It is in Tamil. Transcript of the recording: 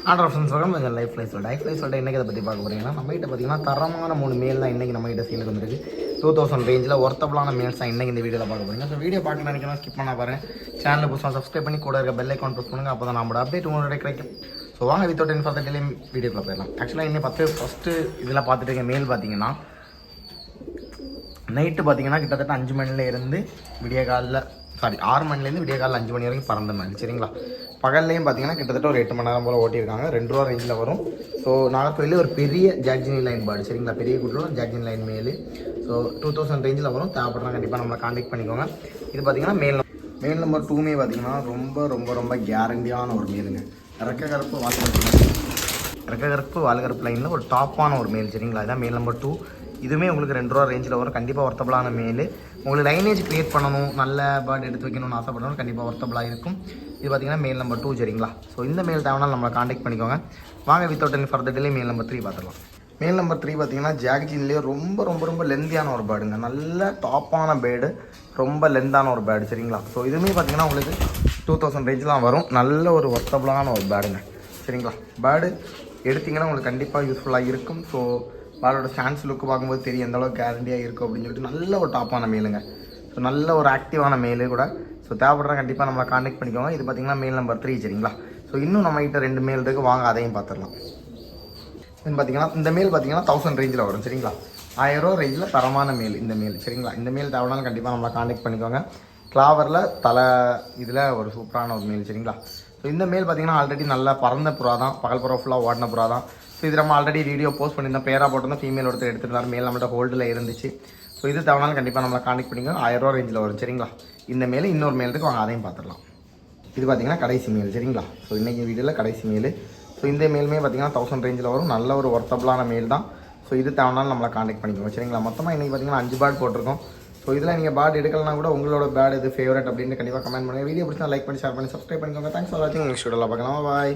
ஆர்டர் ஆப்ஷன்ஸ் வரும் கொஞ்சம் லைஃப் லைஃப் இன்றைக்கி அதை பற்றி பார்க்க போகிறீங்கன்னா நம்மகிட்ட பார்த்தீங்கன்னா தரமான 3 மேல் தான் இன்றைக்கி நம்மகிட்ட சேலுக்கு வந்துருக்கு 2000 ரேஞ்சில் ஒர்த்தபிளான மேல்ஸ் தான் இன்றைக்கி இந்த வீடியோவில் பார்க்க போகிறீங்க. ஸோ வீடியோ பார்க்க நினைக்கிறோம் ஸ்கிப் பண்ண பாருங்கள். சேனலில் புதுசாக சப்ஸ்கிரைப் பண்ணி கூட இருக்க பெல் ஐக்கான் ப்ரெஸ் பண்ணுங்கள். அப்போ தான் நம்மளோட அப்டேட் உங்களோட கிடைக்கும். ஸோ வாங்க வித்தவுட் இன் ஃபர்தர் டிலே வீடியோக்குள்ள போயிடலாம். ஆக்சுவலாக இன்னும் ஃபஸ்ட்டு இதில் பார்த்துட்டு இருக்க மேல் பார்த்தீங்கன்னா நைட்டு பார்த்தீங்கன்னா கிட்டத்தட்ட 5 மணில இருந்து விடிய காலில் 6 மணிலேருந்து விடிய காலில் 5 மணி வரைக்கும் பறந்த மேல் சரிங்களா. பகல்லையும் பார்த்தீங்கன்னா கிட்டத்தட்ட ஒரு 8 மணி நேரம் போல் ஓட்டியிருக்காங்க. 2 ரூபா ரேஞ்சில் வரும். ஸோ நாகர்கோயிலே ஒரு பெரிய ஜாக்ஜினி லைன் பேர்டு சரிங்களா, பெரிய கூட்டில் ஜாக்ஜினி லைன் மேல். ஸோ 2000 ரேஞ்சில் வரும். தேவைப்படுறாங்க கண்டிப்பாக நம்மளை காண்டாக்ட் பண்ணிக்கோங்க. இது பார்த்தீங்கன்னா மேல் நம்பர் 2மே பார்த்தீங்கன்னா ரொம்ப ரொம்ப ரொம்ப கேரண்டியான ஒரு மேலுங்க. ரெக்க கருப்பு வால்கருப்பு லைனில் ஒரு டாப்பான ஒரு மேல் சரிங்களா. இதுதான் மேல் நம்பர் 2. இதுவுமே உங்களுக்கு 2 ரூபா ரேஞ்சில் வரும். கண்டிப்பாக ஒர்த்தபிளான மேல். உங்களுக்கு லைனேஜ் க்ரியேட் பண்ணணும், நல்ல பேர்ட் எடுத்து வைக்கணும்னு ஆசைப்படணும், கண்டிப்பாக ஒர்த்தபிளாக இருக்கும். இது பார்த்தீங்கன்னா மேல் நம்பர் 2 சரிங்களா. ஸோ இந்த மேல் தேவைனாலும் நம்மளை காண்டாக்ட் பண்ணிக்கோங்க. வாங்க வித்தவுட் எனி ஃபர்தர் டிலே மேல் நம்பர் 3 பார்த்துக்கலாம். மேல் நம்பர் 3 பார்த்தீங்கன்னா ஜாக்ஜின்லேயே ரொம்ப ரொம்ப ரொம்ப லென்த்தியான ஒரு பேர்டுங்க. நல்ல டாப்பான பேர்டு, ரொம்ப லென்த்தான ஒரு பேர்டு சரிங்களா. ஸோ இதுவுமே பார்த்தீங்கன்னா உங்களுக்கு 2000 ரேஞ்சில் வரும். நல்ல ஒரு ஒர்த்தபிளான ஒரு பேர்டுங்க சரிங்களா. பேர்டு எடுத்திங்கன்னா உங்களுக்கு கண்டிப்பாக யூஸ்ஃபுல்லாக இருக்கும். ஸோ பேர்டோட ஸ்டான்ஸ் லுக்கு பார்க்கும்போது தெரியும் எந்த அளவுக்கு கேரண்டியாக இருக்கும் அப்படின்னு சொல்லிட்டு. நல்ல ஒரு டாப்பான மேலுங்க. ஸோ நல்ல ஒரு ஆக்டிவான மேலு கூட. ஸோ தேவைப்படுற கண்டிப்பாக நம்மளை காண்டாக்ட் பண்ணிக்கோங்க. இது பார்த்தீங்கன்னா மேல் நம்பர் 3 சரிங்களா. ஸோ இன்னும் நம்மகிட்ட 2 மேல் இருக்குது, வாங்க அதையும் பார்த்துடலாம். இது பார்த்தீங்கன்னா இந்த மேல் பார்த்தீங்கன்னா 1000 ரேஞ்சில் வரும் சரிங்களா. 1000 ரூபா ரேஞ்சில் தரமான மேல் இந்த மேல் சரிங்களா. இந்த மேல் தேவைனாலும் கண்டிப்பாக நம்மளை காண்டாக்ட் பண்ணிக்கோங்க. கிளாவரில் தலை இதில் ஒரு சூப்பரான ஒரு மேல் சரிங்களா. ஸோ இந்த மேல் பார்த்தீங்கன்னா ஆல்ரெடி நல்லா பறந்த புறா தான், பகல் புறா ஃபுல்லாக ஓடின புறா தான். ஸோ இது நம்ம ஆல்ரெடி வீடியோ போஸ்ட் பண்ணியிருந்தோம். பேராக போட்டிருந்தோம், ஃபீமேல் ஒருத்தர் எடுத்துகிட்டு மேல் நம்மள்ட்ட ஹோல்டில் இருந்துச்சு. ஸோ இது தேவைனாலும் கண்டிப்பாக நம்மளை காண்டாக்ட் பண்ணிக்கோங்க. 1000 ரூபா ரேஞ்சில் வரும் சரிங்களா. இந்த மேல் இன்னொரு மேல் இருக்குது, வாங்க அதையும் பார்த்துடலாம். இது பார்த்தீங்கன்னா கடைசி மேல் சரிங்களா. ஸோ இன்றைக்கி வீடியோவில் கடைசி மேல். ஸோ இந்த மேலுமே பார்த்தீங்கன்னா 1000 ரேஞ்சில் வரும். நல்ல ஒரு ஒர்த்தபிளான மேல் தான். ஸோ இது தேவைனாலும் நம்மளை காண்டாக்ட் பண்ணிக்கோங்க சரிங்களா. மொத்தமாக இன்றைக்கி பார்த்தீங்கன்னா 5 பேர்ட் போட்டிருக்கோம். ஸோ இதில் நீங்கள் பேர்ட் எடுக்கலனா கூட உங்களோட பேர்ட் இது ஃபேவரட் அப்படின்னு கண்டிப்பாக கமெண்ட் பண்ணுங்கள். வீடியோ பிடிச்சா லைக் பண்ணி ஷேர் பண்ணி சப்ஸ்கிரைப் பண்ணிக்கோங்க. தேங்க்ஸ் ஃபார் வாட்சிங். நெக்ஸ்ட் வீடியோவில் பார்க்கலாம். பாய்.